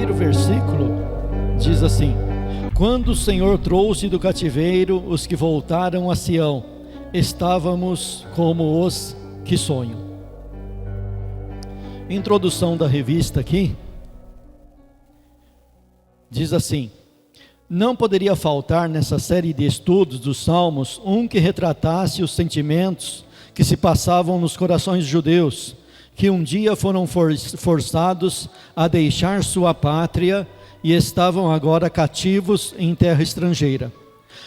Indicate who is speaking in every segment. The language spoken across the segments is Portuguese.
Speaker 1: primeiro versículo diz assim: quando o Senhor trouxe do cativeiro os que voltaram a Sião, estávamos como os que sonham. Introdução da revista aqui diz assim: não poderia faltar nessa série de estudos dos Salmos um que retratasse os sentimentos que se passavam nos corações judeus, que um dia foram forçados a deixar sua pátria e estavam agora cativos em terra estrangeira.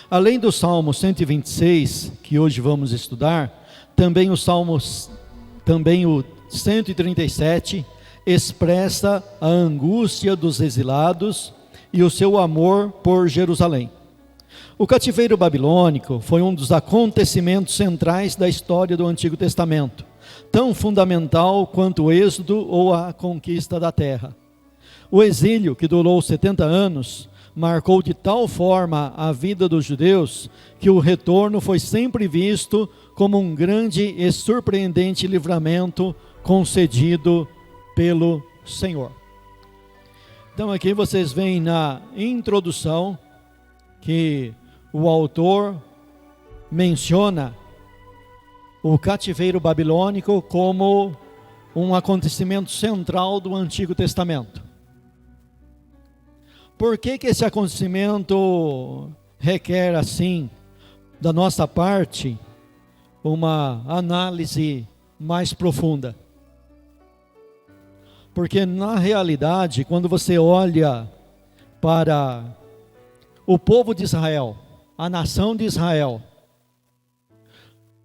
Speaker 1: Além do Salmo 126, que hoje vamos estudar, também o 137 expressa a angústia dos exilados e o seu amor por Jerusalém. O cativeiro babilônico foi um dos acontecimentos centrais da história do Antigo Testamento, tão fundamental quanto o êxodo ou a conquista da terra. O exílio, que durou 70 anos, marcou de tal forma a vida dos judeus que o retorno foi sempre visto como um grande e surpreendente livramento concedido pelo Senhor. Então aqui vocês veem na introdução que o autor menciona o cativeiro babilônico como um acontecimento central do Antigo Testamento. Por que esse acontecimento requer, assim, da nossa parte, uma análise mais profunda? Porque, na realidade, quando você olha para o povo de Israel, a nação de Israel,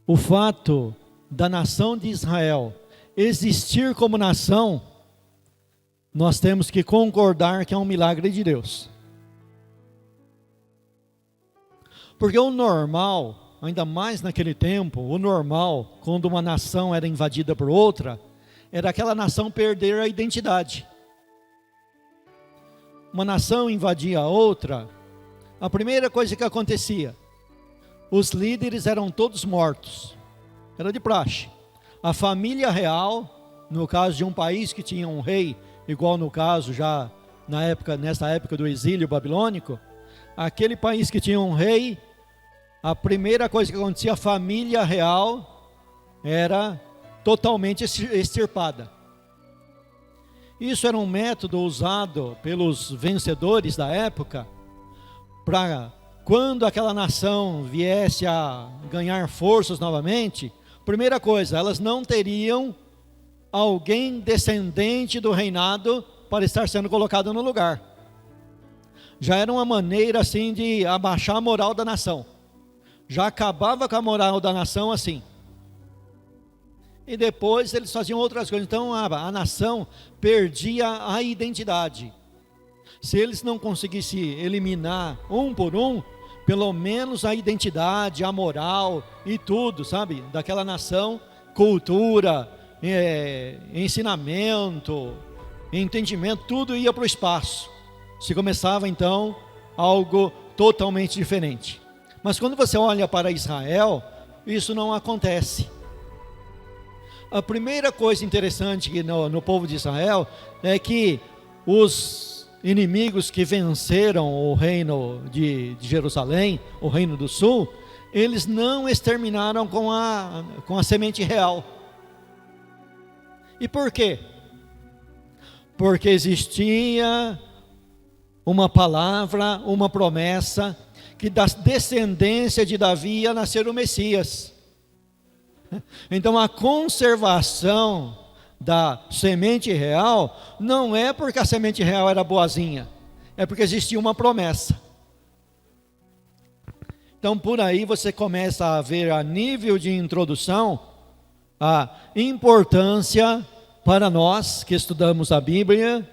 Speaker 1: o fato da nação de Israel existir como nação, nós temos que concordar que é um milagre de Deus. Porque o normal, ainda mais naquele tempo, o normal, quando uma nação era invadida por outra, era aquela nação perder a identidade. Uma nação invadia a outra, a primeira coisa que acontecia, os líderes eram todos mortos, era de praxe. A família real, no caso de um país que tinha um rei, igual no caso já nessa época do exílio babilônico, aquele país que tinha um rei, a primeira coisa que acontecia, a família real era totalmente extirpada. Isso era um método usado pelos vencedores da época, para quando aquela nação viesse a ganhar forças novamente, primeira coisa, elas não teriam alguém descendente do reinado para estar sendo colocado no lugar. Já era uma maneira assim de abaixar a moral da nação. Já acabava com a moral da nação assim. E depois eles faziam outras coisas. Então a nação perdia a identidade. Se eles não conseguissem eliminar um por um, pelo menos a identidade, a moral e tudo, sabe? Daquela nação, cultura, ensinamento, entendimento, tudo ia para o espaço. Se começava então algo totalmente diferente. Mas quando você olha para Israel, isso não acontece. A primeira coisa interessante no povo de Israel é que os inimigos que venceram o reino de Jerusalém, o reino do sul, eles não exterminaram com a semente real. E por quê? Porque existia uma palavra, uma promessa, que da descendência de Davi ia nascer o Messias. Então a conservação da semente real não é porque a semente real era boazinha, é porque existia uma promessa. Então por aí você começa a ver, a nível de introdução, a importância para nós que estudamos a Bíblia,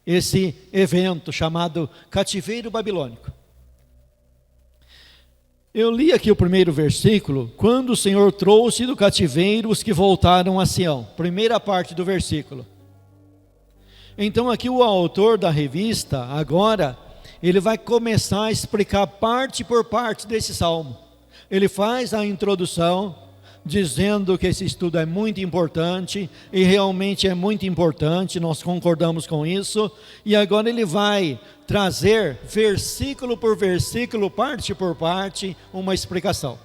Speaker 1: esse evento chamado cativeiro babilônico. Eu li aqui o primeiro versículo, quando o Senhor trouxe do cativeiro os que voltaram a Sião, primeira parte do versículo. Então aqui o autor da revista, agora, ele vai começar a explicar parte por parte desse salmo. Ele faz a introdução, dizendo que esse estudo é muito importante, e realmente é muito importante, nós concordamos com isso, e agora ele vai trazer, versículo por versículo, parte por parte, uma explicação.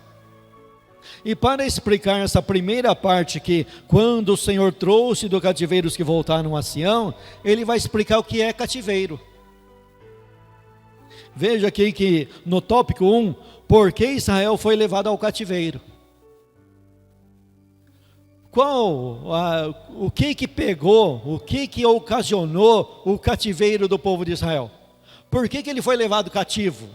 Speaker 1: E para explicar essa primeira parte, que quando o Senhor trouxe do cativeiro os que voltaram a Sião, ele vai explicar o que é cativeiro. Veja aqui que no tópico 1, por que Israel foi levado ao cativeiro? O que pegou, o que ocasionou o cativeiro do povo de Israel? Por que ele foi levado cativo?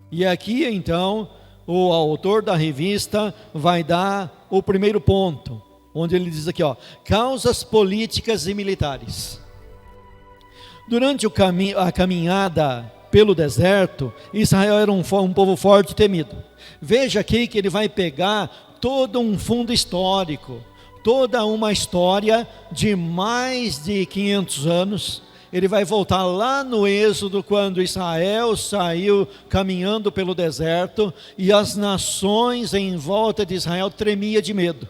Speaker 1: E aqui então, o autor da revista vai dar o primeiro ponto, onde ele diz aqui, causas políticas e militares. Durante a caminhada pelo deserto, Israel era um povo forte e temido. Veja aqui que ele vai pegar todo um fundo histórico, toda uma história de mais de 500 anos. Ele vai voltar lá no Êxodo, quando Israel saiu caminhando pelo deserto, e as nações em volta de Israel tremiam de medo.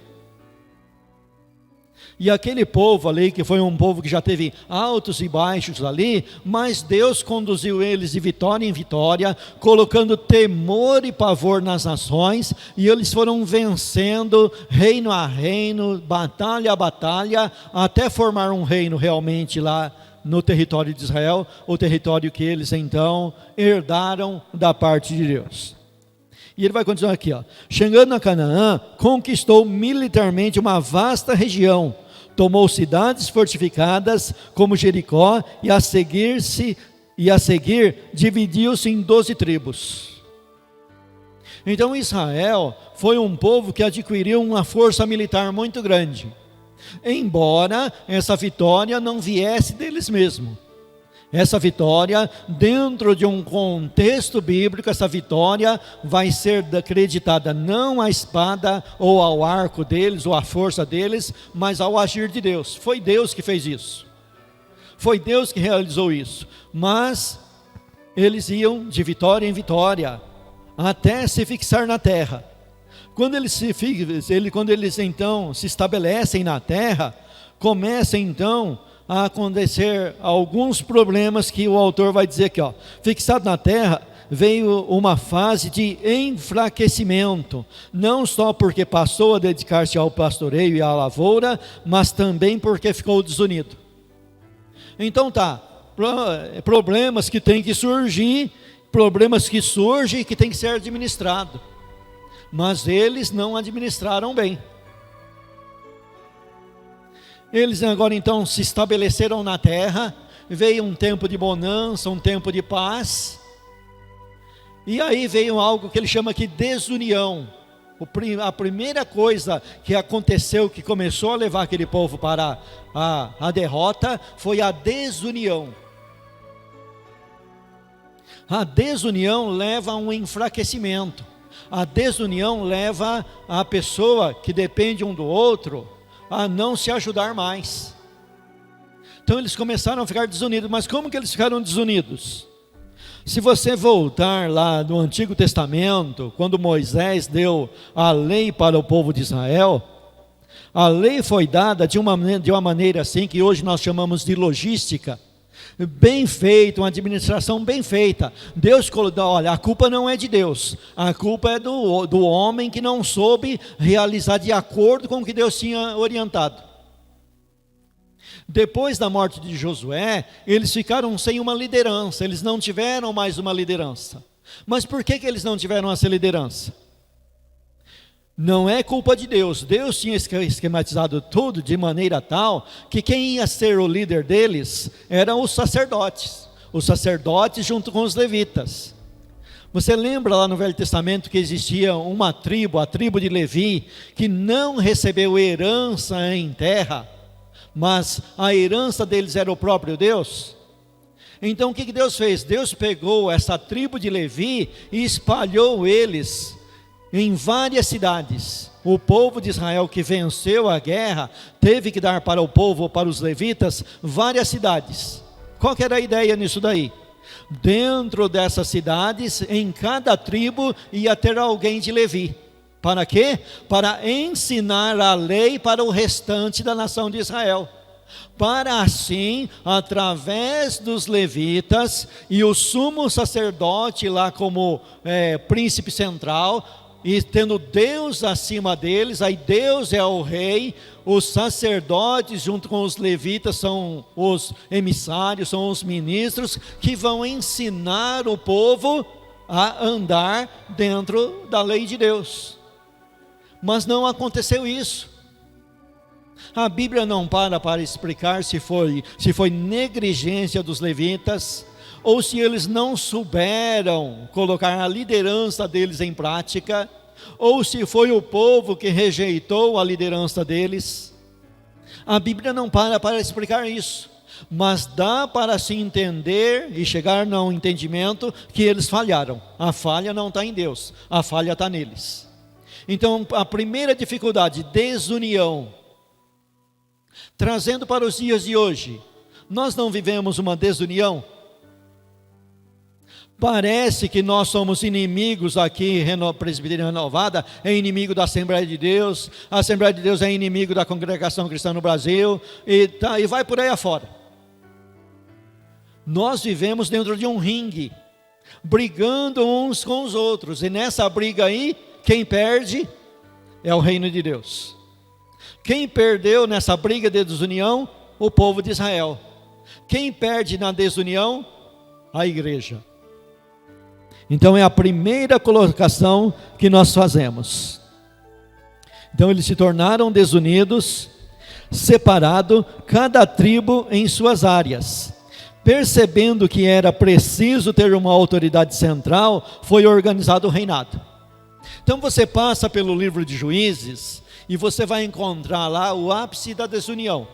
Speaker 1: E aquele povo ali, que foi um povo que já teve altos e baixos ali, mas Deus conduziu eles de vitória em vitória, colocando temor e pavor nas nações, e eles foram vencendo reino a reino, batalha a batalha, até formar um reino realmente lá no território de Israel, o território que eles então herdaram da parte de Deus. E ele vai continuar aqui, chegando a Canaã, conquistou militarmente uma vasta região, tomou cidades fortificadas como Jericó, e a seguir dividiu-se em 12 tribos. Então Israel foi um povo que adquiriu uma força militar muito grande, embora essa vitória não viesse deles mesmos. Essa vitória, dentro de um contexto bíblico, essa vitória vai ser acreditada não à espada ou ao arco deles, ou à força deles, mas ao agir de Deus. Foi Deus que fez isso. Foi Deus que realizou isso. Mas eles iam de vitória em vitória, até se fixar na terra. Quando eles então se estabelecem na terra, começa então a acontecer alguns problemas que o autor vai dizer aqui, fixado na terra, veio uma fase de enfraquecimento, não só porque passou a dedicar-se ao pastoreio e à lavoura, mas também porque ficou desunido. Então problemas que tem que surgir, problemas que surgem e que tem que ser administrado, mas eles não administraram bem. Eles agora então se estabeleceram na terra, veio um tempo de bonança, um tempo de paz, e aí veio algo que ele chama aqui desunião. A primeira coisa que aconteceu, que começou a levar aquele povo para a derrota, foi a desunião. A desunião leva a um enfraquecimento, a desunião leva a pessoa que depende um do outro a não se ajudar mais. Então eles começaram a ficar desunidos. Mas como que eles ficaram desunidos? Se você voltar lá no Antigo Testamento, quando Moisés deu a lei para o povo de Israel, a lei foi dada de uma maneira assim, que hoje nós chamamos de logística, bem feita, uma administração bem feita. Deus colocou, olha, a culpa não é de Deus, a culpa é do homem que não soube realizar de acordo com o que Deus tinha orientado. Depois da morte de Josué, eles ficaram sem uma liderança, eles não tiveram mais uma liderança. Mas por que eles não tiveram essa liderança? Não é culpa de Deus. Deus tinha esquematizado tudo de maneira tal que quem ia ser o líder deles eram os sacerdotes junto com os levitas. Você lembra lá no Velho Testamento que existia uma tribo, a tribo de Levi, que não recebeu herança em terra, mas a herança deles era o próprio Deus? Então o que Deus fez? Deus pegou essa tribo de Levi e espalhou eles em várias cidades. O povo de Israel que venceu a guerra teve que dar para o povo, para os levitas, várias cidades. Qual que era a ideia nisso daí? Dentro dessas cidades, em cada tribo ia ter alguém de Levi. Para quê? Para ensinar a lei para o restante da nação de Israel. Para assim, através dos levitas e o sumo sacerdote lá como príncipe central, e tendo Deus acima deles, aí Deus é o rei, os sacerdotes junto com os levitas são os emissários, são os ministros que vão ensinar o povo a andar dentro da lei de Deus. Mas não aconteceu isso. A Bíblia não para explicar se foi negligência dos levitas, ou se eles não souberam colocar a liderança deles em prática, ou se foi o povo que rejeitou a liderança deles. A Bíblia não para explicar isso, mas dá para se entender e chegar no entendimento que eles falharam. A falha não está em Deus, a falha está neles. Então, a primeira dificuldade, desunião. Trazendo para os dias de hoje, nós não vivemos uma desunião? Parece que nós somos inimigos aqui, Presbiteriana Renovada é inimigo da Assembleia de Deus, a Assembleia de Deus é inimigo da Congregação Cristã no Brasil, e vai por aí afora. Nós vivemos dentro de um ringue, brigando uns com os outros, e nessa briga aí, quem perde é o reino de Deus. Quem perdeu nessa briga de desunião? O povo de Israel. Quem perde na desunião? A igreja. Então é a primeira colocação que nós fazemos. Então eles se tornaram desunidos, separado cada tribo em suas áreas. Percebendo que era preciso ter uma autoridade central, foi organizado o reinado. Então você passa pelo livro de Juízes e você vai encontrar lá o ápice da desunião.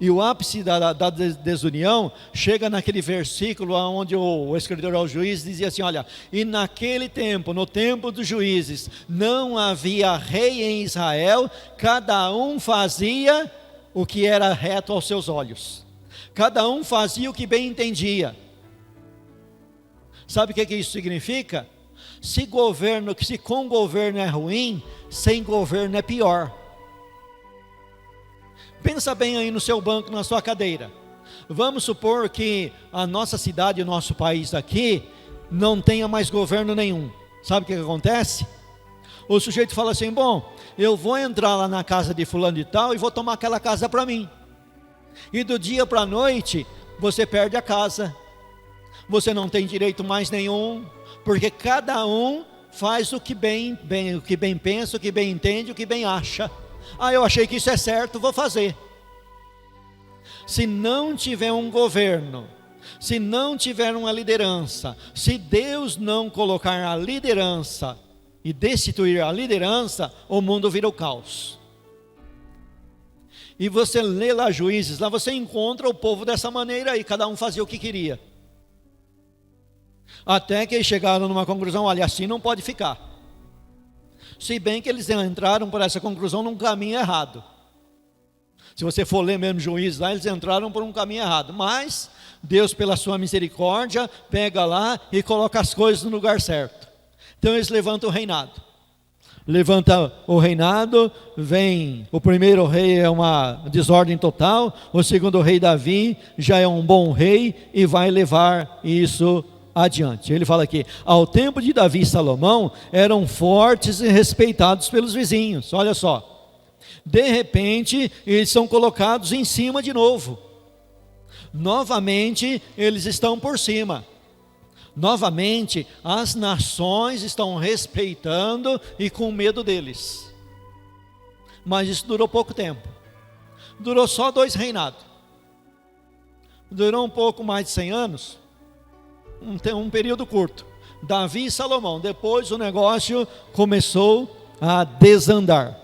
Speaker 1: E o ápice da desunião chega naquele versículo onde o escritor aos juízes dizia assim, olha, e naquele tempo, no tempo dos juízes, não havia rei em Israel, cada um fazia o que era reto aos seus olhos. Cada um fazia o que bem entendia. Sabe o que isso significa? Se com governo é ruim, sem governo é pior. Pensa bem aí no seu banco, na sua cadeira. Vamos supor que a nossa cidade, o nosso país aqui, não tenha mais governo nenhum. Sabe o que acontece? O sujeito fala assim, bom, eu vou entrar lá na casa de fulano de tal e vou tomar aquela casa para mim. E do dia para a noite, você perde a casa. Você não tem direito mais nenhum, porque cada um faz o que bem pensa, o que bem entende, o que bem acha. Eu achei que isso é certo, vou fazer. Se não tiver um governo, se não tiver uma liderança, se Deus não colocar a liderança e destituir a liderança, o mundo vira o caos. E você lê lá Juízes, lá você encontra o povo dessa maneira aí, cada um fazia o que queria. Até que eles chegaram numa conclusão, olha, assim não pode ficar. Se bem que eles entraram por essa conclusão num caminho errado. Se você for ler mesmo Juízes lá, eles entraram por um caminho errado. Mas Deus, pela sua misericórdia, pega lá e coloca as coisas no lugar certo. Então eles levantam o reinado. Levanta o reinado, vem, o primeiro rei é uma desordem total, o segundo rei Davi já é um bom rei e vai levar isso adiante. Ele fala aqui, ao tempo de Davi e Salomão, eram fortes e respeitados pelos vizinhos. Olha só, de repente, eles são colocados em cima de novo. Novamente, eles estão por cima. Novamente, as nações estão respeitando e com medo deles. Mas isso durou pouco tempo. Durou só 2 reinados. Durou um pouco mais de 100 anos. Um período curto. Davi e Salomão. Depois o negócio começou a desandar.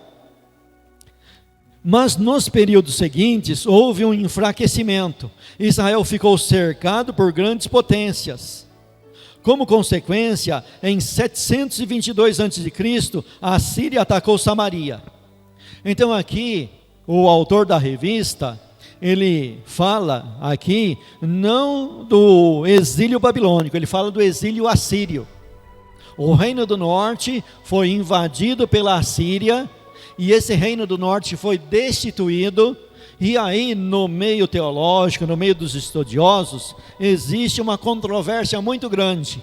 Speaker 1: Mas nos períodos seguintes houve um enfraquecimento. Israel ficou cercado por grandes potências. Como consequência, em 722 a.C., a Síria atacou Samaria. Então aqui, o autor da revista, ele fala aqui, não do exílio babilônico, ele fala do exílio assírio. O reino do norte foi invadido pela Assíria, e esse reino do norte foi destituído. E aí, no meio teológico, no meio dos estudiosos, existe uma controvérsia muito grande,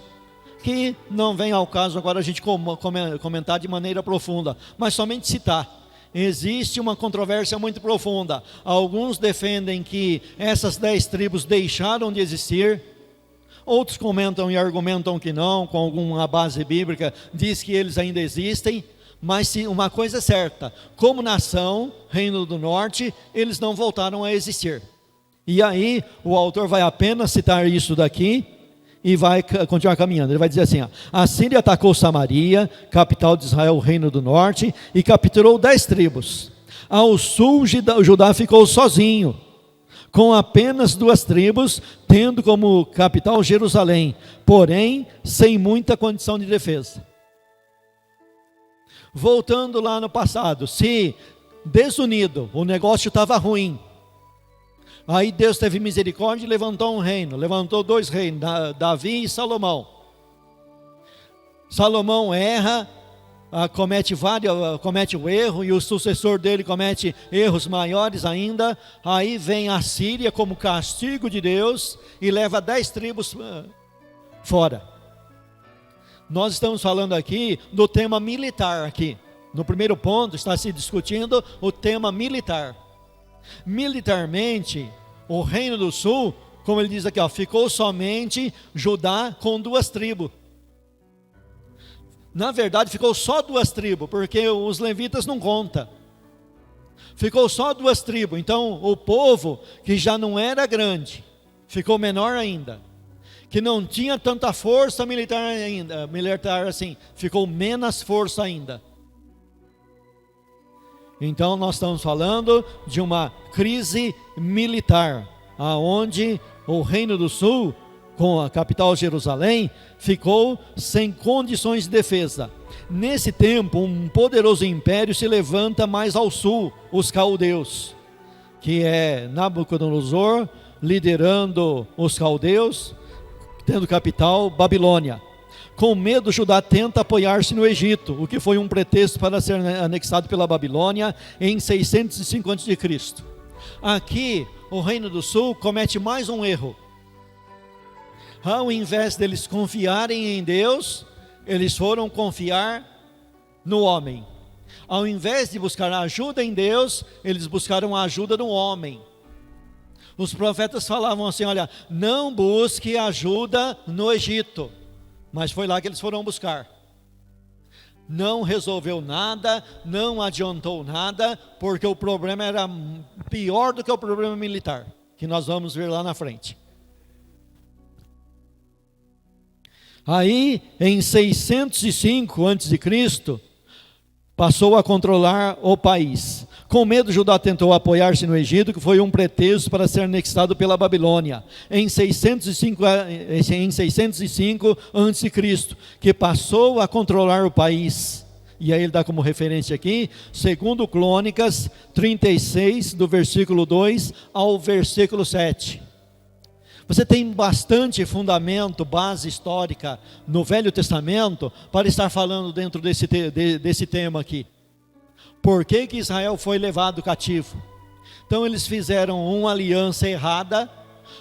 Speaker 1: que não vem ao caso agora a gente comentar de maneira profunda, mas somente citar. Existe uma controvérsia muito profunda. Alguns defendem que essas 10 tribos deixaram de existir. Outros comentam e argumentam que não, com alguma base bíblica, diz que eles ainda existem. Mas se uma coisa é certa, como nação, Reino do Norte, eles não voltaram a existir. E aí, o autor vai apenas citar isso daqui, e vai continuar caminhando. Ele vai dizer assim, ó: a Síria atacou Samaria, capital de Israel, o Reino do Norte, e capturou 10 tribos. Ao sul, Judá ficou sozinho, com apenas 2 tribos, tendo como capital Jerusalém, porém, sem muita condição de defesa. Voltando lá no passado, se desunido, o negócio estava ruim, aí Deus teve misericórdia e levantou um reino, levantou 2 reinos, Davi e Salomão. Salomão erra, comete o erro, e o sucessor dele comete erros maiores ainda. Aí vem a Síria como castigo de Deus e leva 10 tribos fora. Nós estamos falando aqui do tema militar aqui. No primeiro ponto está se discutindo o tema militar. Militarmente, o Reino do Sul, como ele diz aqui, ó, ficou somente Judá com 2 tribos. Na verdade, ficou só 2 tribos, porque os levitas não contam. Ficou só 2 tribos. Então, o povo, que já não era grande, ficou menor ainda. Que não tinha tanta força militar assim, ficou menos força ainda. Então nós estamos falando de uma crise militar, aonde o Reino do Sul, com a capital Jerusalém, ficou sem condições de defesa. Nesse tempo, um poderoso império se levanta mais ao sul, os caldeus, que é Nabucodonosor liderando os caldeus, tendo capital Babilônia. Com medo, Judá tenta apoiar-se no Egito, o que foi um pretexto para ser anexado pela Babilônia em 605 a.C. Aqui, o Reino do Sul comete mais um erro. Ao invés deles confiarem em Deus, eles foram confiar no homem. Ao invés de buscar ajuda em Deus, eles buscaram a ajuda no homem. Os profetas falavam assim, olha, não busque ajuda no Egito. Mas foi lá que eles foram buscar. Não resolveu nada, não adiantou nada, porque o problema era pior do que o problema militar, que nós vamos ver lá na frente. Aí, em 605 a.C., passou a controlar o país. Com medo, Judá tentou apoiar-se no Egito, que foi um pretexto para ser anexado pela Babilônia, em 605 a.C., que passou a controlar o país. E aí ele dá como referência aqui, segundo Crônicas 36, do versículo 2 ao versículo 7. Você tem bastante fundamento, base histórica no Velho Testamento para estar falando dentro desse tema aqui. Por que que Israel foi levado cativo? Então eles fizeram uma aliança errada,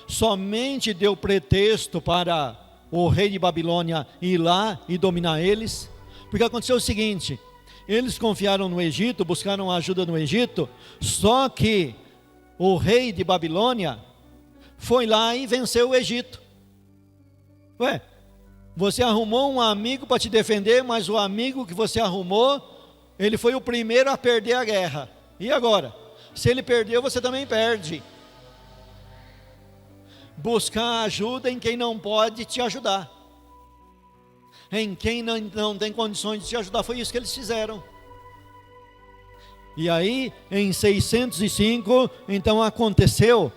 Speaker 1: somente deu pretexto para o rei de Babilônia ir lá e dominar eles, porque aconteceu o seguinte, eles confiaram no Egito, buscaram ajuda no Egito, só que o rei de Babilônia foi lá e venceu o Egito. Ué, você arrumou um amigo para te defender, mas o amigo que você arrumou, ele foi o primeiro a perder a guerra. E agora? Se ele perdeu, você também perde. Buscar ajuda em quem não pode te ajudar. Em quem não tem condições de te ajudar. Foi isso que eles fizeram. E aí, em 605, então aconteceu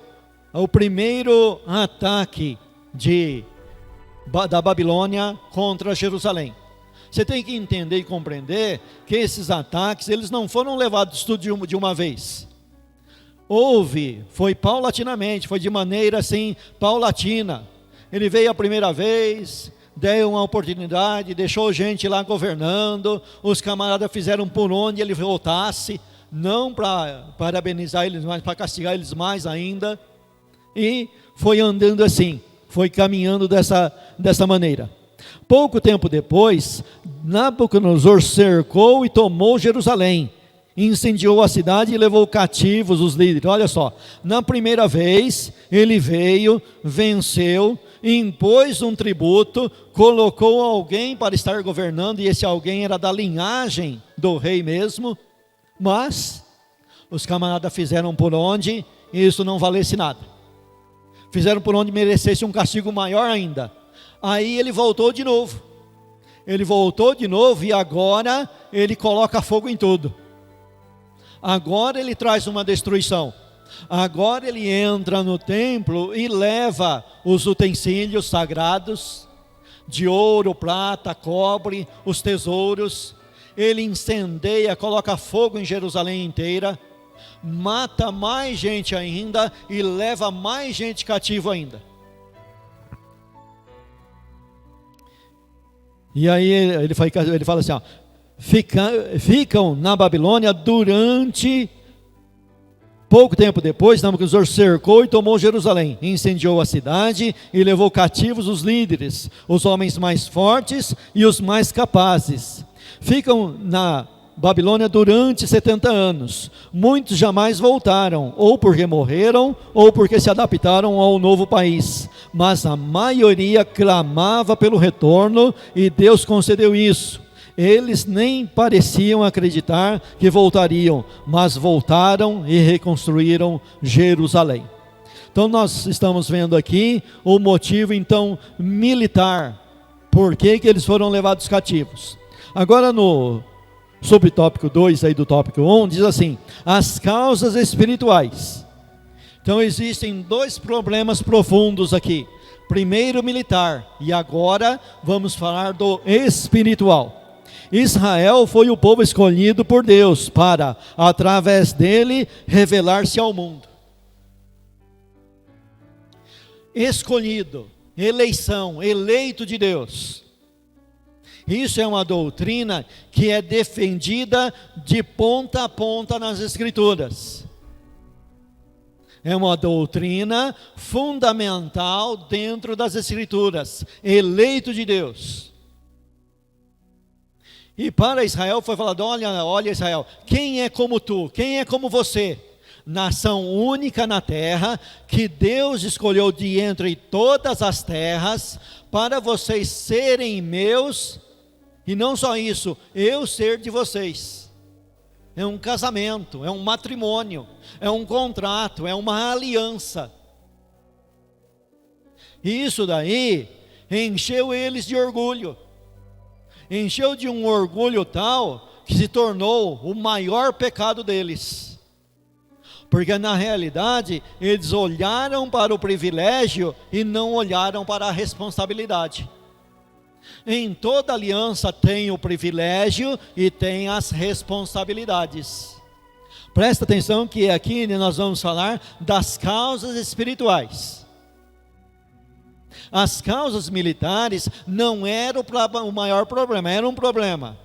Speaker 1: o primeiro ataque da Babilônia contra Jerusalém. Você tem que entender e compreender que esses ataques, eles não foram levados tudo de uma vez. Foi paulatinamente, foi de maneira assim, paulatina. Ele veio a primeira vez, deu uma oportunidade, deixou gente lá governando, os camaradas fizeram por onde ele voltasse, não para parabenizar eles, mas para castigar eles mais ainda, e foi andando assim, foi caminhando dessa maneira. Pouco tempo depois, Nabucodonosor cercou e tomou Jerusalém, incendiou a cidade e levou cativos os líderes. Olha só, na primeira vez ele veio, venceu, impôs um tributo, colocou alguém para estar governando, e esse alguém era da linhagem do rei mesmo, mas os camaradas fizeram por onde isso não valesse nada, fizeram por onde merecesse um castigo maior ainda. Aí ele voltou de novo, e agora ele coloca fogo em tudo. Agora ele traz uma destruição. Agora ele entra no templo e leva os utensílios sagrados, de ouro, prata, cobre, os tesouros. Ele incendeia, coloca fogo em Jerusalém inteira, mata mais gente ainda e leva mais gente cativo ainda. E aí ele fala assim, ó, ficam na Babilônia durante pouco tempo depois. Nabucodonosor cercou e tomou Jerusalém, incendiou a cidade e levou cativos os líderes, os homens mais fortes e os mais capazes. Ficam na Babilônia durante 70 anos. Muitos jamais voltaram, ou porque morreram, ou porque se adaptaram ao novo país. Mas a maioria clamava pelo retorno, e Deus concedeu isso. Eles nem pareciam acreditar que voltariam, mas voltaram e reconstruíram Jerusalém. Então nós estamos vendo aqui o motivo então militar, por que eles foram levados cativos. Agora no subtópico 2 aí do tópico 1, diz assim: as causas espirituais. Então existem dois problemas profundos aqui. Primeiro militar, e agora vamos falar do espiritual. Israel foi o povo escolhido por Deus para, através dele, revelar-se ao mundo. Escolhido, eleição, eleito de Deus. Isso é uma doutrina que é defendida de ponta a ponta nas Escrituras. É uma doutrina fundamental dentro das Escrituras. Eleito de Deus. E para Israel foi falado: olha Israel, quem é como tu? Quem é como você? Nação única na terra, que Deus escolheu de entre todas as terras, para vocês serem meus, e não só isso, eu ser de vocês. É um casamento, é um matrimônio, é um contrato, é uma aliança. E isso daí encheu eles de orgulho. Encheu de um orgulho tal que se tornou o maior pecado deles. Porque na realidade eles olharam para o privilégio e não olharam para a responsabilidade. Em toda aliança tem o privilégio e tem as responsabilidades. Presta atenção que aqui nós vamos falar das causas espirituais. As causas militares não eram o maior problema, era um problema.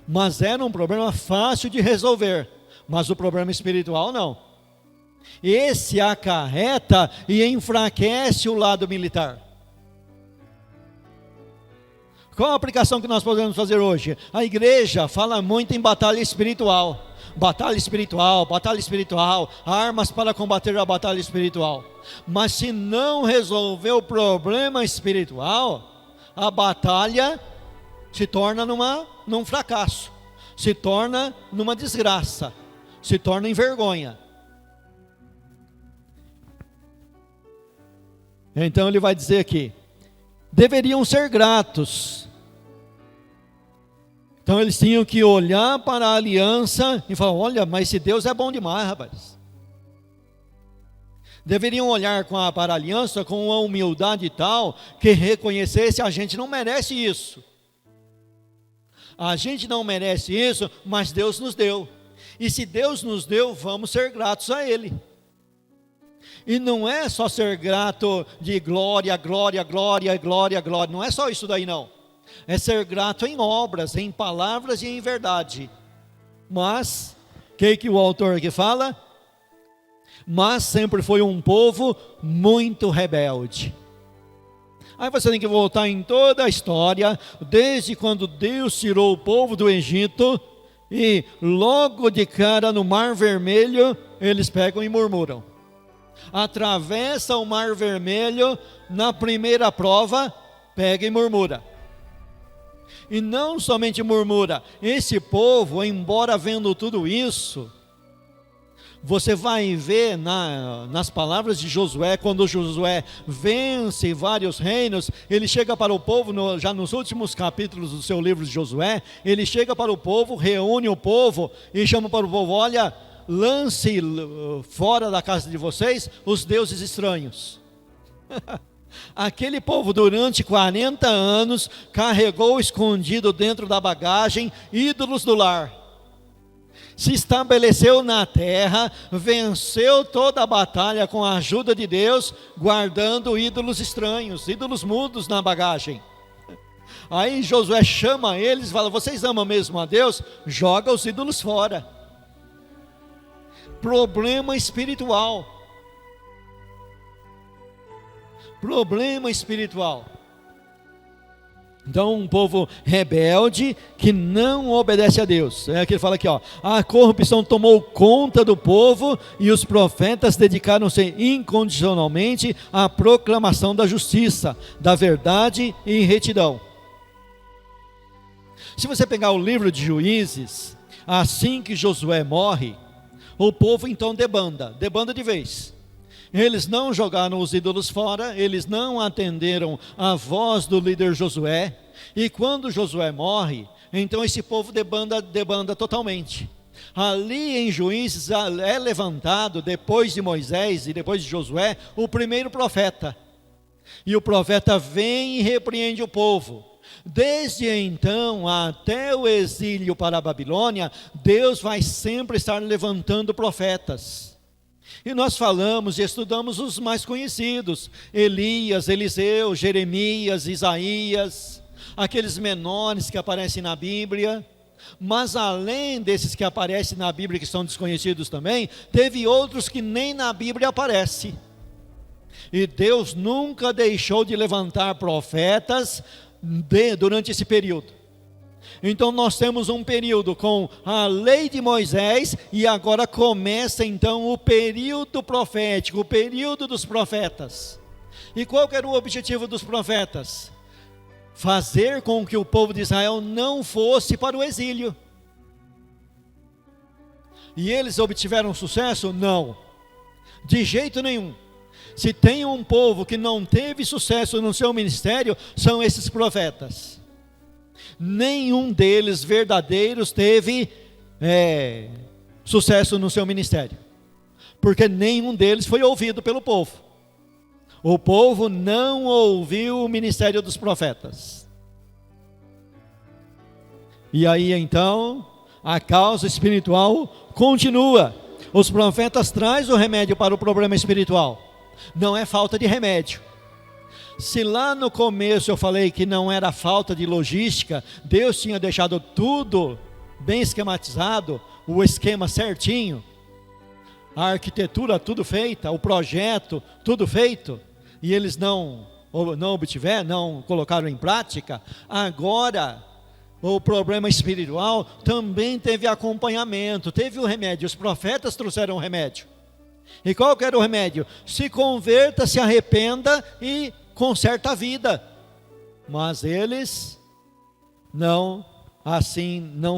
Speaker 1: Mas era um problema fácil de resolver. Mas o problema espiritual não. Esse acarreta e enfraquece o lado militar. Qual a aplicação que nós podemos fazer hoje? A igreja fala muito em batalha espiritual. Batalha espiritual, armas para combater a batalha espiritual. Mas se não resolver o problema espiritual, a batalha se torna num fracasso, se torna numa desgraça, se torna em vergonha. Então ele vai dizer aqui: deveriam ser gratos. Então eles tinham que olhar para a aliança e falar: olha, mas esse Deus é bom demais, rapaz. Deveriam olhar para a aliança com uma humildade tal que reconhecesse: a gente não merece isso. A gente não merece isso, mas Deus nos deu. E se Deus nos deu, vamos ser gratos a Ele. E não é só ser grato de glória, glória, glória, glória, glória. Não é só isso daí não. É ser grato em obras, em palavras e em verdade. Mas, o que o autor aqui fala? Mas sempre foi um povo muito rebelde. Aí você tem que voltar em toda a história, desde quando Deus tirou o povo do Egito, e logo de cara no Mar Vermelho, eles pegam e murmuram. Atravessa o Mar Vermelho, na primeira prova, pega e murmura. E não somente murmura, esse povo, embora vendo tudo isso, você vai ver nas palavras de Josué, quando Josué vence vários reinos, ele chega para o povo, já nos últimos capítulos do seu livro de Josué, ele chega para o povo, reúne o povo e chama para o povo: olha, lance fora da casa de vocês os deuses estranhos. Aquele povo durante 40 anos carregou escondido dentro da bagagem ídolos do lar. Se estabeleceu na terra, venceu toda a batalha com a ajuda de Deus, guardando ídolos estranhos, ídolos mudos na bagagem. Aí Josué chama eles e fala: vocês amam mesmo a Deus? Joga os ídolos fora. Problema espiritual. Problema espiritual. Então, um povo rebelde que não obedece a Deus. É que ele fala aqui, ó: a corrupção tomou conta do povo e os profetas dedicaram-se incondicionalmente à proclamação da justiça, da verdade e retidão. Se você pegar o livro de Juízes, assim que Josué morre, o povo então debanda de vez. Eles não jogaram os ídolos fora, eles não atenderam a voz do líder Josué, e quando Josué morre, então esse povo debanda totalmente. Ali em Juízes é levantado, depois de Moisés e depois de Josué, o primeiro profeta, e o profeta vem e repreende o povo. Desde então até o exílio para a Babilônia, Deus vai sempre estar levantando profetas. E nós falamos e estudamos os mais conhecidos: Elias, Eliseu, Jeremias, Isaías, aqueles menores que aparecem na Bíblia. Mas além desses que aparecem na Bíblia, que são desconhecidos também, teve outros que nem na Bíblia aparecem. E Deus nunca deixou de levantar profetas durante esse período. Então nós temos um período com a lei de Moisés, e agora começa então o período profético, o período dos profetas. E qual que era o objetivo dos profetas? Fazer com que o povo de Israel não fosse para o exílio. E eles obtiveram sucesso? Não, de jeito nenhum. Se tem um povo que não teve sucesso no seu ministério, são esses profetas. Nenhum deles verdadeiros teve sucesso no seu ministério, porque nenhum deles foi ouvido pelo povo. O povo não ouviu o ministério dos profetas. E aí então a causa espiritual continua. Os profetas trazem o remédio para o problema espiritual. Não é falta de remédio. Se lá no começo eu falei que não era falta de logística, Deus tinha deixado tudo bem esquematizado, o esquema certinho, a arquitetura tudo feita, o projeto tudo feito, e eles não colocaram em prática. Agora o problema espiritual também teve acompanhamento, teve o remédio. Os profetas trouxeram o remédio. E qual que era o remédio? Se converta, se arrependa e conserta a vida. Mas eles não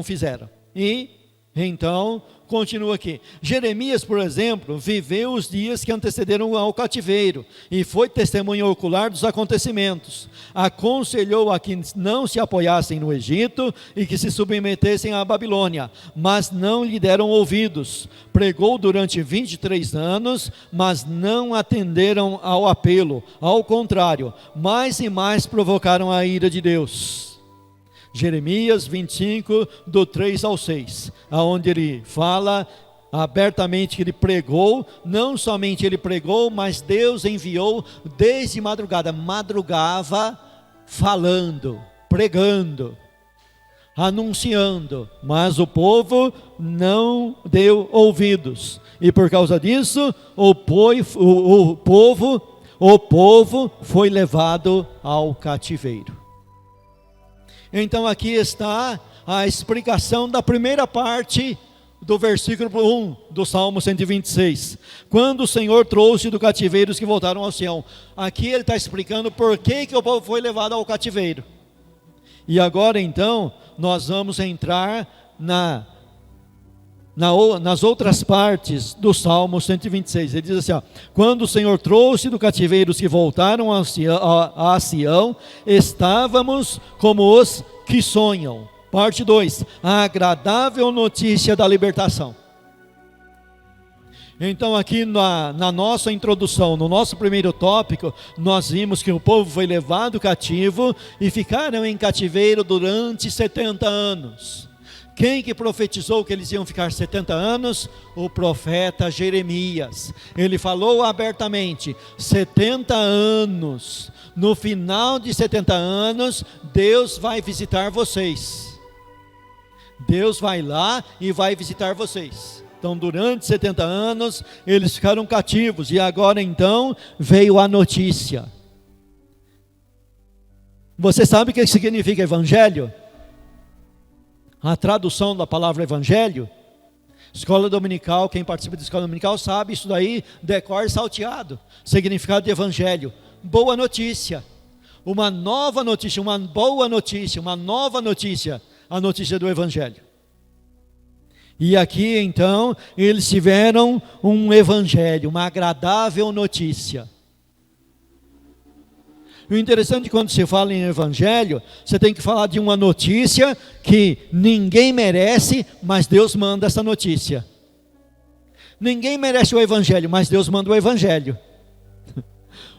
Speaker 1: fizeram. E então continua aqui. Jeremias, por exemplo, viveu os dias que antecederam ao cativeiro e foi testemunha ocular dos acontecimentos. Aconselhou a que não se apoiassem no Egito e que se submetessem à Babilônia, mas não lhe deram ouvidos. Pregou durante 23 anos, mas não atenderam ao apelo. Ao contrário, mais e mais provocaram a ira de Deus. Jeremias 25, do 3 ao 6, onde ele fala abertamente que ele pregou. Não somente ele pregou, mas Deus enviou desde madrugada. Madrugava falando, pregando, anunciando, mas o povo não deu ouvidos, e por causa disso o povo foi levado ao cativeiro. Então aqui está a explicação da primeira parte do versículo 1 do Salmo 126, quando o Senhor trouxe do cativeiro os que voltaram ao Sião. Aqui ele está explicando por que o povo foi levado ao cativeiro. E agora então nós vamos entrar nas outras partes do Salmo 126. Ele diz assim, ó: quando o Senhor trouxe do cativeiro os que voltaram a Sião, estávamos como os que sonham. Parte 2, a agradável notícia da libertação. Então aqui na nossa introdução, no nosso primeiro tópico, nós vimos que o povo foi levado cativo e ficaram em cativeiro durante 70 anos. Quem que profetizou que eles iam ficar 70 anos? O profeta Jeremias. Ele falou abertamente, 70 anos. No final de 70 anos, Deus vai visitar vocês. Deus vai lá e vai visitar vocês. Então durante 70 anos eles ficaram cativos, e agora então veio a notícia. Você sabe o que significa evangelho? A tradução da palavra evangelho, escola dominical, quem participa da escola dominical sabe isso daí, decor salteado. Significado de evangelho: boa notícia, uma nova notícia, uma boa notícia, uma nova notícia, a notícia do evangelho. E aqui então eles tiveram um evangelho, uma agradável notícia. O interessante, quando se fala em evangelho, você tem que falar de uma notícia que ninguém merece, mas Deus manda essa notícia. Ninguém merece o evangelho, mas Deus manda o evangelho.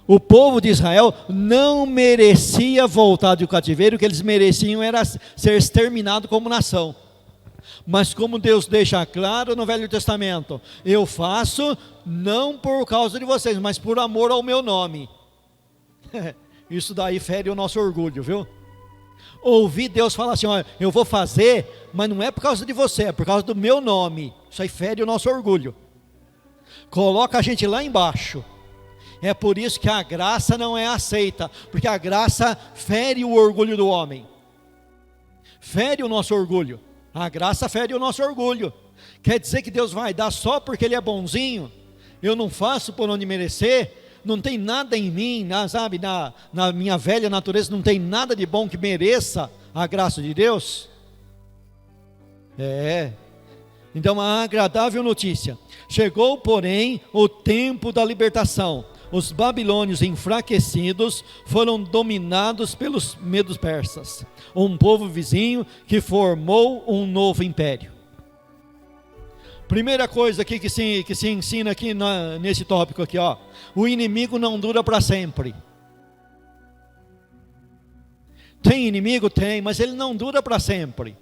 Speaker 1: O povo de Israel não merecia voltar do cativeiro, o que eles mereciam era ser exterminado como nação. Mas como Deus deixa claro no Velho Testamento, eu faço não por causa de vocês, mas por amor ao meu nome. Isso daí fere o nosso orgulho, viu? Ouvir Deus falar assim, olha, eu vou fazer, mas não é por causa de você, é por causa do meu nome. Isso aí fere o nosso orgulho. Coloca a gente lá embaixo. É por isso que a graça não é aceita, porque a graça fere o orgulho do homem. Fere o nosso orgulho. A graça fere o nosso orgulho. Quer dizer que Deus vai dar só porque Ele é bonzinho? Eu não faço por onde merecer? Não tem nada em mim, sabe, na minha velha natureza, não tem nada de bom que mereça a graça de Deus? Então, uma agradável notícia. Chegou, porém, o tempo da libertação. Os babilônios enfraquecidos foram dominados pelos medos persas, um povo vizinho que formou um novo império. Primeira coisa aqui que se ensina aqui nesse tópico aqui, ó: o inimigo não dura para sempre. Tem inimigo? Tem, mas ele não dura para sempre.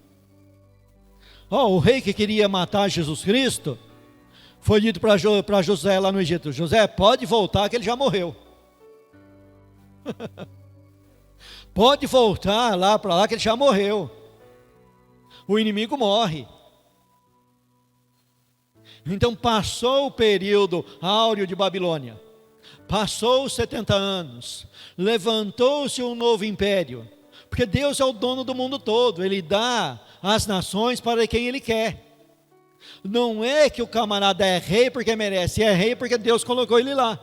Speaker 1: O rei que queria matar Jesus Cristo, foi dito para José lá no Egito: José, pode voltar que ele já morreu. Pode voltar lá para lá que ele já morreu. O inimigo morre. Então passou o período áureo de Babilônia, passou os 70 anos, levantou-se um novo império, porque Deus é o dono do mundo todo, Ele dá as nações para quem Ele quer. Não é que o camarada é rei porque merece, é rei porque Deus colocou ele lá.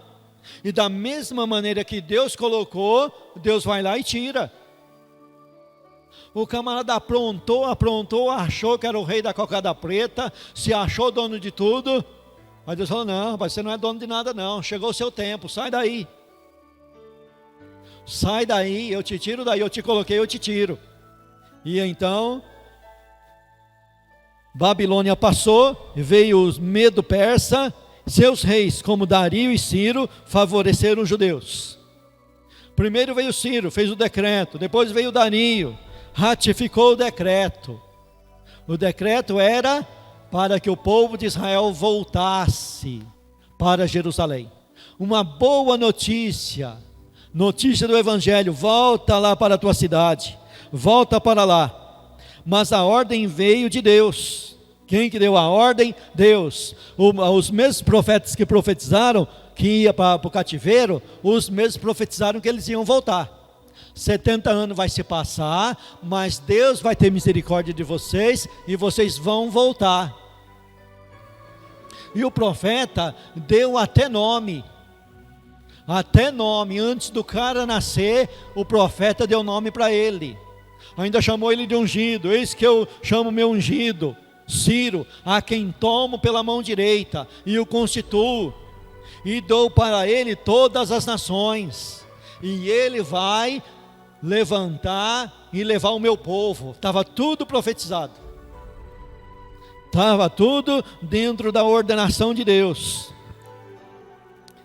Speaker 1: E da mesma maneira que Deus colocou, Deus vai lá e tira. O camarada aprontou, achou que era o rei da cocada preta, se achou dono de tudo. Aí Deus falou: não, rapaz, você não é dono de nada não, chegou o seu tempo, sai daí. Sai daí, eu te tiro daí, eu te coloquei, eu te tiro. E então Babilônia passou, veio os Medo Persa, seus reis como Dario e Ciro favoreceram os judeus. Primeiro veio Ciro, fez o decreto, depois veio Dario, ratificou o decreto. O decreto era para que o povo de Israel voltasse para Jerusalém. Uma boa notícia, notícia do Evangelho: volta lá para a tua cidade, volta para lá. Mas a ordem veio de Deus. Quem que deu a ordem? Deus. Os mesmos profetas que profetizaram que ia para o cativeiro, os mesmos profetizaram que eles iam voltar. 70 anos vai se passar, mas Deus vai ter misericórdia de vocês e vocês vão voltar. E o profeta deu até nome, antes do cara nascer, o profeta deu nome para ele. Ainda chamou ele de ungido. Eis que eu chamo meu ungido, Ciro, a quem tomo pela mão direita e o constituo, e dou para ele todas as nações, e ele vai levantar e levar o meu povo. Estava tudo profetizado, estava tudo dentro da ordenação de Deus.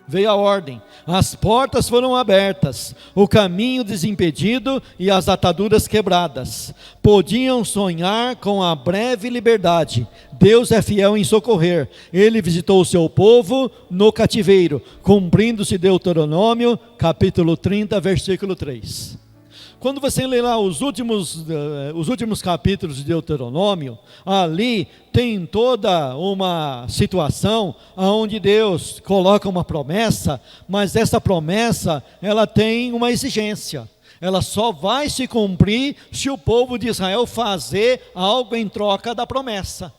Speaker 1: Veio a ordem, as portas foram abertas, o caminho desimpedido e as ataduras quebradas. Podiam sonhar com a breve liberdade. Deus é fiel em socorrer. Ele visitou o seu povo no cativeiro, cumprindo-se Deuteronômio, capítulo 30, versículo 3. Quando você lê lá os últimos capítulos de Deuteronômio, ali tem toda uma situação onde Deus coloca uma promessa, mas essa promessa, ela tem uma exigência. Ela só vai se cumprir se o povo de Israel fazer algo em troca da promessa.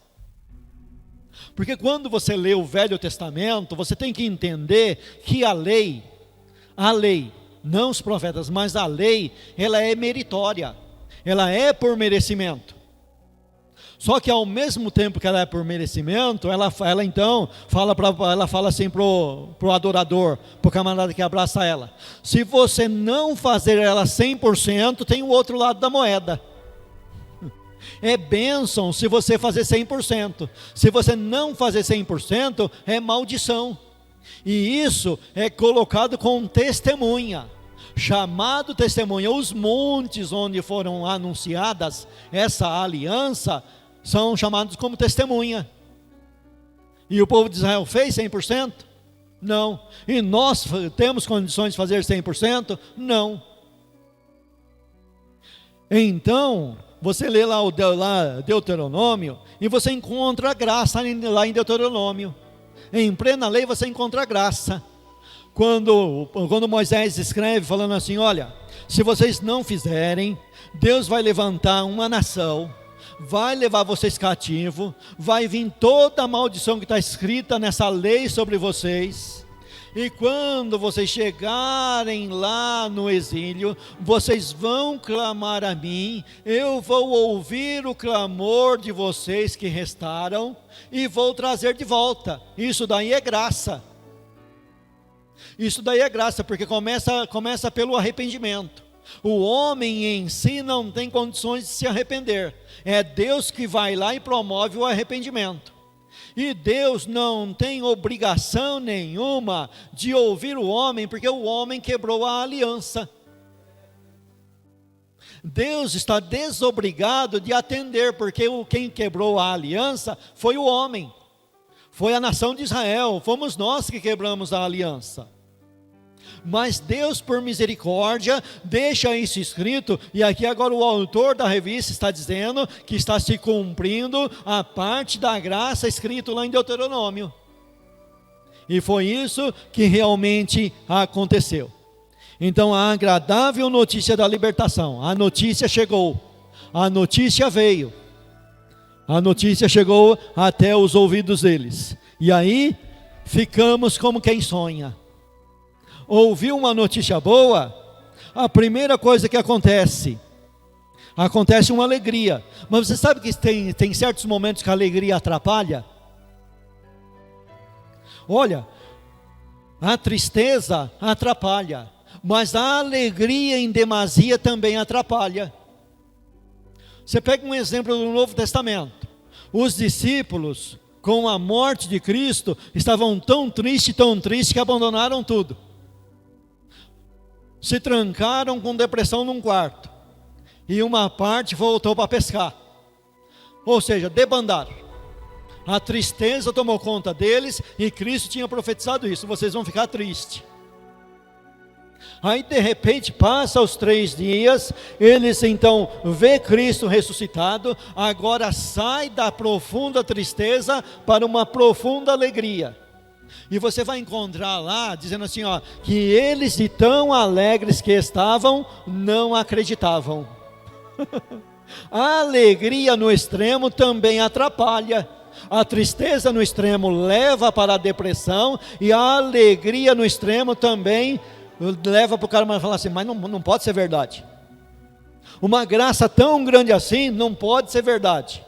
Speaker 1: Porque quando você lê o Velho Testamento, você tem que entender que a lei, não os profetas, mas a lei, ela é meritória, ela é por merecimento. Só que ao mesmo tempo que ela é por merecimento, ela então fala assim pro adorador, pro camarada que abraça ela: se você não fazer ela 100%, tem o outro lado da moeda. É bênção se você fazer 100%. Se você não fazer 100%, é maldição. E isso é colocado com testemunha, chamado testemunha. Os montes onde foram anunciadas essa aliança são chamados como testemunha. E o povo de Israel fez 100%? Não. E nós temos condições de fazer 100%? Não. Então, você lê lá Deuteronômio e você encontra a graça lá em Deuteronômio. Em plena lei você encontra a graça. Quando Moisés escreve falando assim: olha, se vocês não fizerem, Deus vai levantar uma nação, vai levar vocês cativo, vai vir toda a maldição que está escrita nessa lei sobre vocês. E quando vocês chegarem lá no exílio, vocês vão clamar a mim, eu vou ouvir o clamor de vocês que restaram e vou trazer de volta. Isso daí é graça. Isso daí é graça, porque começa pelo arrependimento. O homem em si não tem condições de se arrepender. É Deus que vai lá e promove o arrependimento. E Deus não tem obrigação nenhuma de ouvir o homem, porque o homem quebrou a aliança. Deus está desobrigado de atender, porque quem quebrou a aliança foi o homem, foi a nação de Israel, fomos nós que quebramos a aliança. Mas Deus, por misericórdia, deixa isso escrito, e aqui agora o autor da revista está dizendo que está se cumprindo a parte da graça escrito lá em Deuteronômio. E foi isso que realmente aconteceu. Então, a agradável notícia da libertação, a notícia chegou, a notícia veio, a notícia chegou até os ouvidos deles, e aí ficamos como quem sonha. Ouviu uma notícia boa, a primeira coisa que acontece uma alegria. Mas você sabe que tem certos momentos que a alegria atrapalha? Olha, a tristeza atrapalha, mas a alegria em demasia também atrapalha. Você pega um exemplo do Novo Testamento. Os discípulos, com a morte de Cristo, estavam tão tristes que abandonaram tudo. Se trancaram com depressão num quarto, e uma parte voltou para pescar, ou seja, debandaram. A tristeza tomou conta deles e Cristo tinha profetizado isso: vocês vão ficar tristes. Aí de repente passa os 3 dias, eles então vê Cristo ressuscitado, agora sai da profunda tristeza para uma profunda alegria. E você vai encontrar lá, dizendo assim, ó, que eles de tão alegres que estavam, não acreditavam. A alegria no extremo também atrapalha. A tristeza no extremo leva para a depressão, e a alegria no extremo também leva para o cara falar assim, mas não pode ser verdade. Uma graça tão grande assim não pode ser verdade.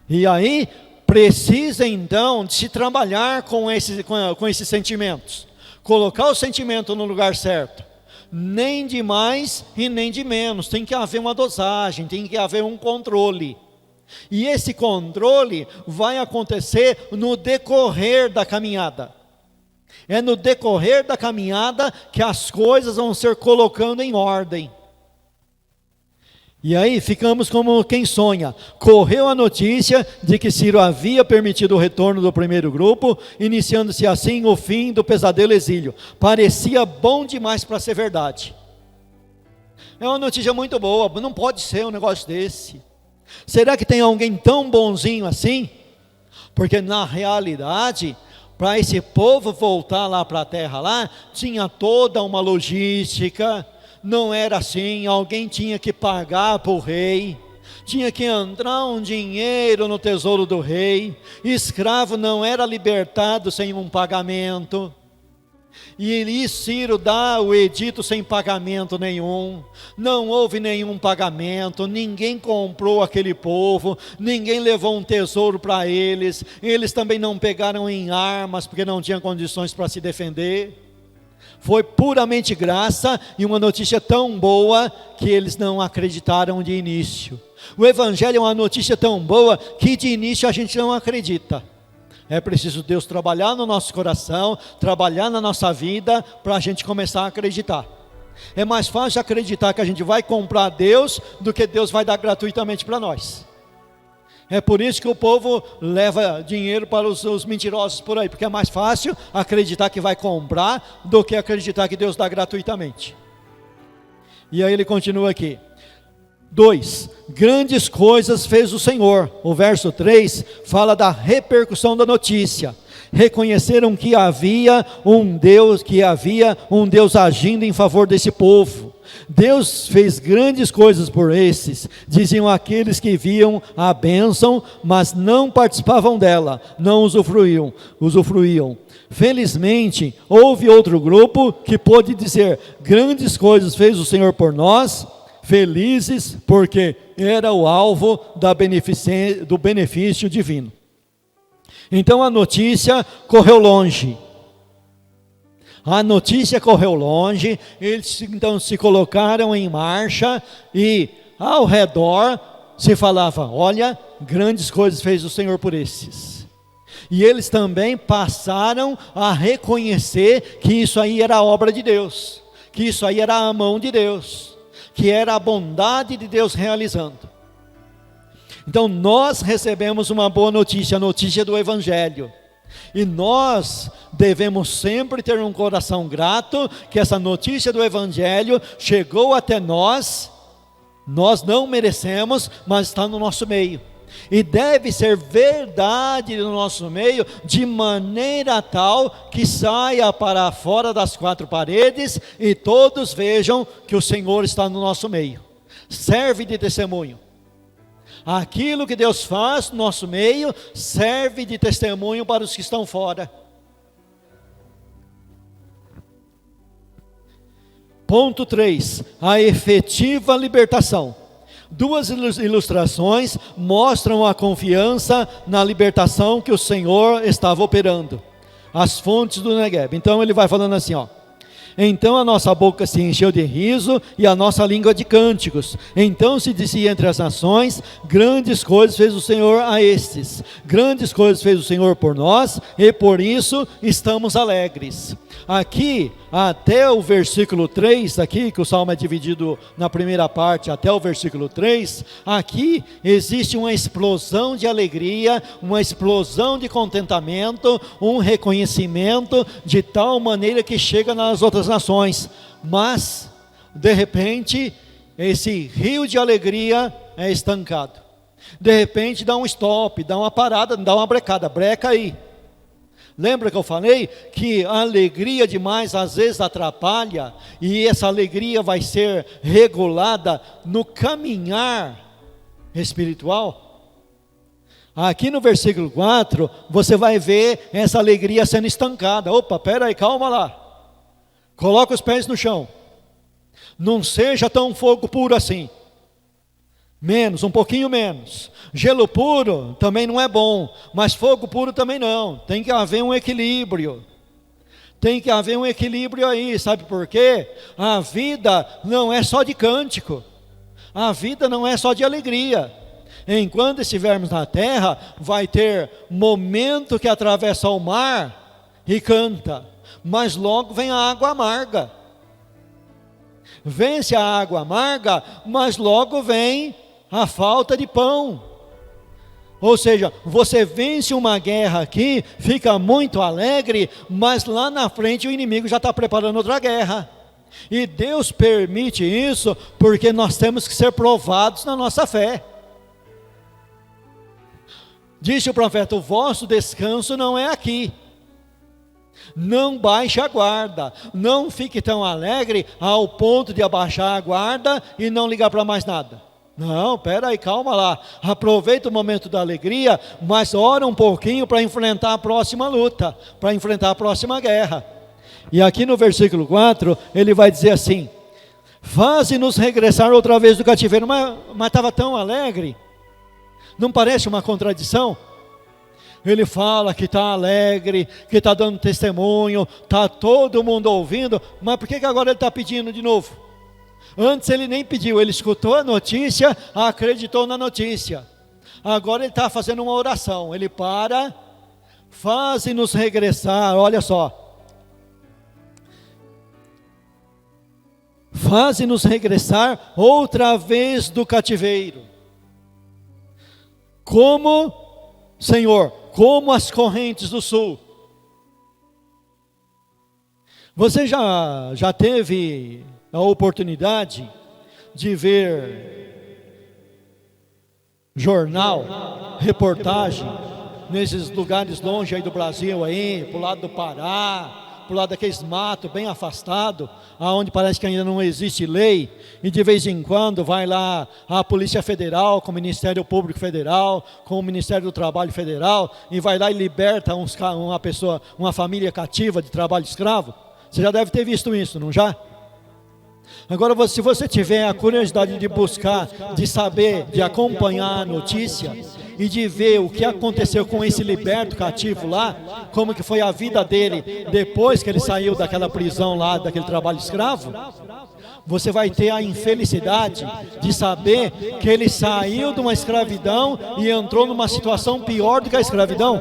Speaker 1: E aí precisa então de se trabalhar com esses sentimentos, colocar o sentimento no lugar certo, nem de mais e nem de menos. Tem que haver uma dosagem, tem que haver um controle, e esse controle vai acontecer no decorrer da caminhada. É no decorrer da caminhada que as coisas vão ser colocando em ordem. E aí ficamos como quem sonha. Correu a notícia de que Ciro havia permitido o retorno do primeiro grupo, iniciando-se assim o fim do pesadelo exílio. Parecia bom demais para ser verdade. É uma notícia muito boa, não pode ser um negócio desse. Será que tem alguém tão bonzinho assim? Porque na realidade, para esse povo voltar lá para a terra lá, tinha toda uma logística. Não era assim, alguém tinha que pagar para o rei, tinha que entrar um dinheiro no tesouro do rei, escravo não era libertado sem um pagamento, e Ciro dá o edito sem pagamento nenhum, não houve nenhum pagamento, ninguém comprou aquele povo, ninguém levou um tesouro para eles, eles também não pegaram em armas, porque não tinham condições para se defender. Foi puramente graça e uma notícia tão boa que eles não acreditaram de início. O Evangelho é uma notícia tão boa que de início a gente não acredita. É preciso Deus trabalhar no nosso coração, trabalhar na nossa vida, para a gente começar a acreditar. É mais fácil acreditar que a gente vai comprar Deus, do que Deus vai dar gratuitamente para nós. É por isso que o povo leva dinheiro para os mentirosos por aí, porque é mais fácil acreditar que vai comprar, do que acreditar que Deus dá gratuitamente. E aí ele continua aqui. 2. Grandes coisas fez o Senhor. O verso 3 fala da repercussão da notícia. Reconheceram que havia um Deus agindo em favor desse povo. Deus fez grandes coisas por esses, diziam aqueles que viam a bênção, mas não participavam dela, não usufruíam. Felizmente, houve outro grupo que pôde dizer, grandes coisas fez o Senhor por nós, felizes, porque era o alvo do benefício divino. Então a notícia correu longe. Eles então se colocaram em marcha e ao redor se falava, olha, grandes coisas fez o Senhor por esses. E eles também passaram a reconhecer que isso aí era a obra de Deus, que isso aí era a mão de Deus, que era a bondade de Deus realizando. Então nós recebemos uma boa notícia, a notícia do Evangelho. E nós devemos sempre ter um coração grato, que essa notícia do Evangelho chegou até nós não merecemos, mas está no nosso meio. E deve ser verdade no nosso meio, de maneira tal que saia para fora das 4 paredes e todos vejam que o Senhor está no nosso meio. Serve de testemunho. Aquilo que Deus faz no nosso meio serve de testemunho para os que estão fora. Ponto 3. A efetiva libertação. 2 ilustrações mostram a confiança na libertação que o Senhor estava operando. As fontes do Negueb. Então ele vai falando assim, ó. Então a nossa boca se encheu de riso e a nossa língua de cânticos. Então se dizia entre as nações, grandes coisas fez o Senhor a estes. Grandes coisas fez o Senhor por nós e por isso estamos alegres. aqui, até o versículo 3, aqui, que o salmo é dividido na primeira parte, até o versículo 3, aqui existe uma explosão de alegria, uma explosão de contentamento, um reconhecimento, de tal maneira que chega nas outras nações. Mas, de repente, esse rio de alegria é estancado. De repente dá um stop, dá uma parada, dá uma brecada, breca aí. Lembra que eu falei que a alegria demais às vezes atrapalha, e essa alegria vai ser regulada no caminhar espiritual? Aqui no versículo 4, você vai ver essa alegria sendo estancada. Opa, pera aí, calma lá. Coloca os pés no chão. Não seja tão fogo puro assim. Menos, um pouquinho menos. Gelo puro também não é bom, mas fogo puro também não. Tem que haver um equilíbrio. Tem que haver um equilíbrio aí, sabe por quê? A vida não é só de cântico. A vida não é só de alegria. Enquanto estivermos na terra, vai ter momento que atravessa o mar e canta, mas logo vem a água amarga. Vence a água amarga, mas logo vem a falta de pão. Ou seja, você vence uma guerra aqui, fica muito alegre, mas lá na frente o inimigo já está preparando outra guerra. E Deus permite isso porque nós temos que ser provados na nossa fé. Disse o profeta: o vosso descanso não é aqui. Não baixe a guarda, não fique tão alegre ao ponto de abaixar a guarda e não ligar para mais nada. Não, pera aí, calma lá, aproveita o momento da alegria, mas ora um pouquinho para enfrentar a próxima luta, para enfrentar a próxima guerra. E aqui no versículo 4, ele vai dizer assim: faze-nos regressar outra vez do cativeiro. Mas estava tão alegre, não parece uma contradição? Ele fala que está alegre, que está dando testemunho, está todo mundo ouvindo, mas por que agora ele está pedindo de novo? Antes ele nem pediu, ele escutou a notícia, acreditou na notícia. Agora ele está fazendo uma oração, ele para, faze-nos regressar, olha só. Faze-nos regressar outra vez do cativeiro. Como, Senhor, como as correntes do sul. Você já teve a oportunidade de ver jornal, reportagem, nesses lugares longe aí do Brasil, aí, pro lado do Pará, pro lado daqueles matos bem afastado, aonde parece que ainda não existe lei, e de vez em quando vai lá a Polícia Federal, com o Ministério Público Federal, com o Ministério do Trabalho Federal, e vai lá e liberta uma pessoa, uma família cativa de trabalho escravo. Você já deve ter visto isso, não já? Agora, se você tiver a curiosidade de buscar, de saber, de acompanhar a notícia e de ver o que aconteceu com esse liberto cativo lá, como que foi a vida dele depois que ele saiu daquela prisão lá, daquele trabalho escravo, você vai ter a infelicidade de saber que ele saiu de uma escravidão e entrou numa situação pior do que a escravidão.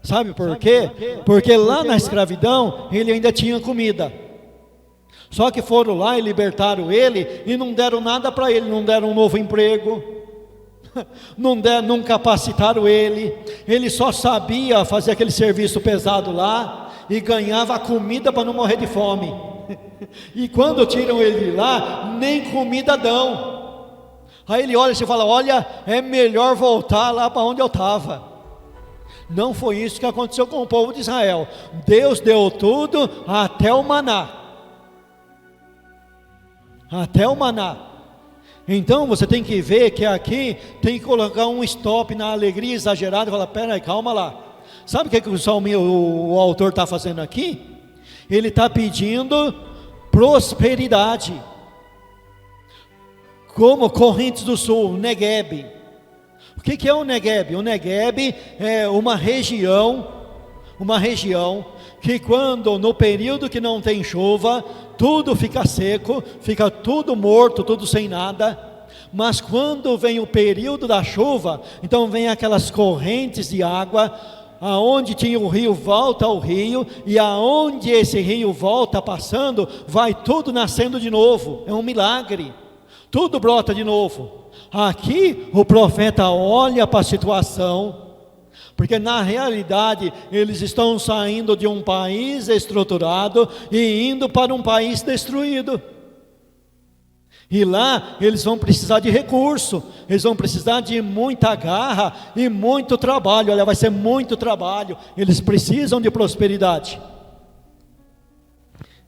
Speaker 1: Sabe por quê? Porque lá na escravidão ele ainda tinha comida. Só que foram lá e libertaram ele e não deram nada para ele, não deram um novo emprego, não capacitaram ele só sabia fazer aquele serviço pesado lá e ganhava a comida para não morrer de fome. E quando tiram ele de lá, nem comida dão. Aí ele olha e fala: olha, é melhor voltar lá para onde eu estava. Não foi isso que aconteceu com o povo de Israel. Deus deu tudo até o maná. Até o maná. Então você tem que ver que aqui tem que colocar um stop na alegria exagerada e falar: pera aí, calma lá. Sabe o que o autor está fazendo aqui? Ele está pedindo prosperidade, como correntes do sul, Negueb. O que é o Negueb? O Negueb é uma região que quando no período que não tem chuva, tudo fica seco, fica tudo morto, tudo sem nada. Mas quando vem o período da chuva, então vem aquelas correntes de água, aonde tinha o rio volta ao rio, e aonde esse rio volta passando, vai tudo nascendo de novo. É um milagre, tudo brota de novo. Aqui o profeta olha para a situação, porque na realidade eles estão saindo de um país estruturado e indo para um país destruído. E lá eles vão precisar de recurso, eles vão precisar de muita garra e muito trabalho. Olha, vai ser muito trabalho, eles precisam de prosperidade.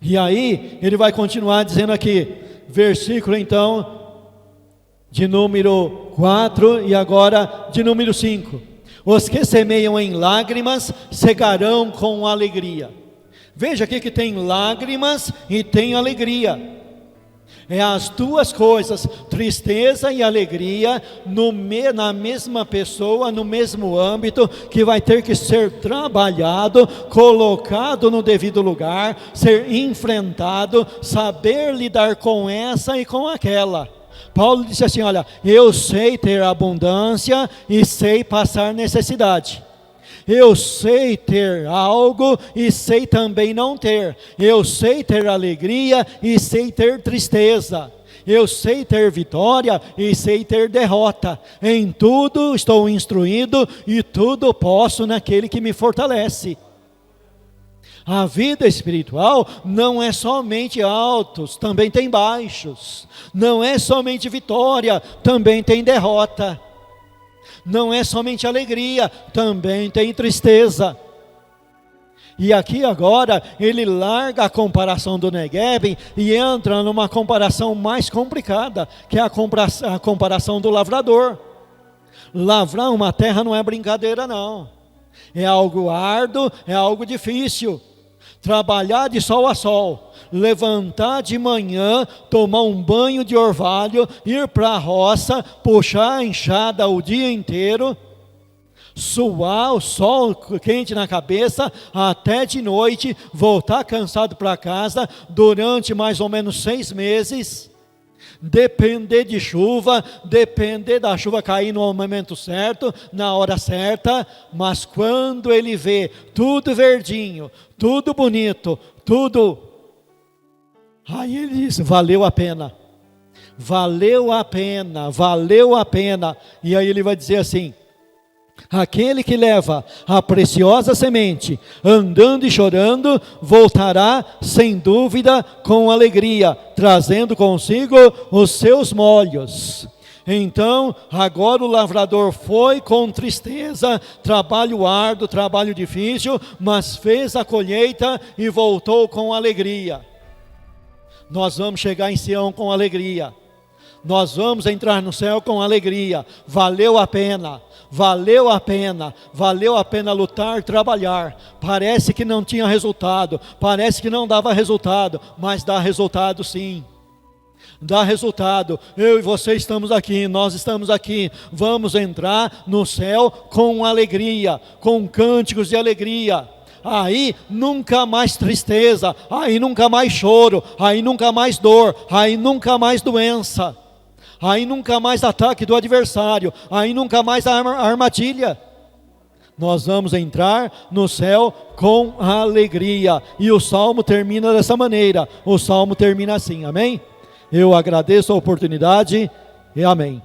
Speaker 1: E aí ele vai continuar dizendo aqui, versículo então de número 4 e agora de número 5. Os que semeiam em lágrimas cegarão com alegria. Veja aqui que tem lágrimas e tem alegria. É as duas coisas, tristeza e alegria, na mesma pessoa, no mesmo âmbito, que vai ter que ser trabalhado, colocado no devido lugar, ser enfrentado, saber lidar com essa e com aquela. Paulo disse assim, olha, eu sei ter abundância e sei passar necessidade. Eu sei ter algo e sei também não ter. Eu sei ter alegria e sei ter tristeza. Eu sei ter vitória e sei ter derrota. Em tudo estou instruído e tudo posso naquele que me fortalece. A vida espiritual não é somente altos, também tem baixos. Não é somente vitória, também tem derrota. Não é somente alegria, também tem tristeza. E aqui agora ele larga a comparação do Negueb e entra numa comparação mais complicada, que é a comparação do lavrador. Lavrar uma terra não é brincadeira não. É algo árduo, é algo difícil. Trabalhar de sol a sol, levantar de manhã, tomar um banho de orvalho, ir para a roça, puxar a enxada o dia inteiro, suar o sol quente na cabeça, até de noite, voltar cansado para casa, durante mais ou menos 6 meses, depender de chuva, depender da chuva cair no momento certo, na hora certa, mas quando ele vê tudo verdinho, tudo bonito, tudo, aí ele diz, valeu a pena, valeu a pena, valeu a pena. E aí ele vai dizer assim, aquele que leva a preciosa semente, andando e chorando, voltará sem dúvida com alegria, trazendo consigo os seus molhos. Então, agora o lavrador foi com tristeza, trabalho árduo, trabalho difícil, mas fez a colheita e voltou com alegria. Nós vamos chegar em Sião com alegria. Nós vamos entrar no céu com alegria. Valeu a pena, valeu a pena, valeu a pena lutar, trabalhar. Parece que não tinha resultado, parece que não dava resultado, mas dá resultado sim. Dá resultado. Eu e você estamos aqui, nós estamos aqui. Vamos entrar no céu com alegria, com cânticos de alegria. Aí nunca mais tristeza, aí nunca mais choro, aí nunca mais dor, aí nunca mais doença, aí nunca mais ataque do adversário, aí nunca mais armadilha. Nós vamos entrar no céu com alegria. E o salmo termina dessa maneira. O salmo termina assim, amém? Eu agradeço a oportunidade e amém.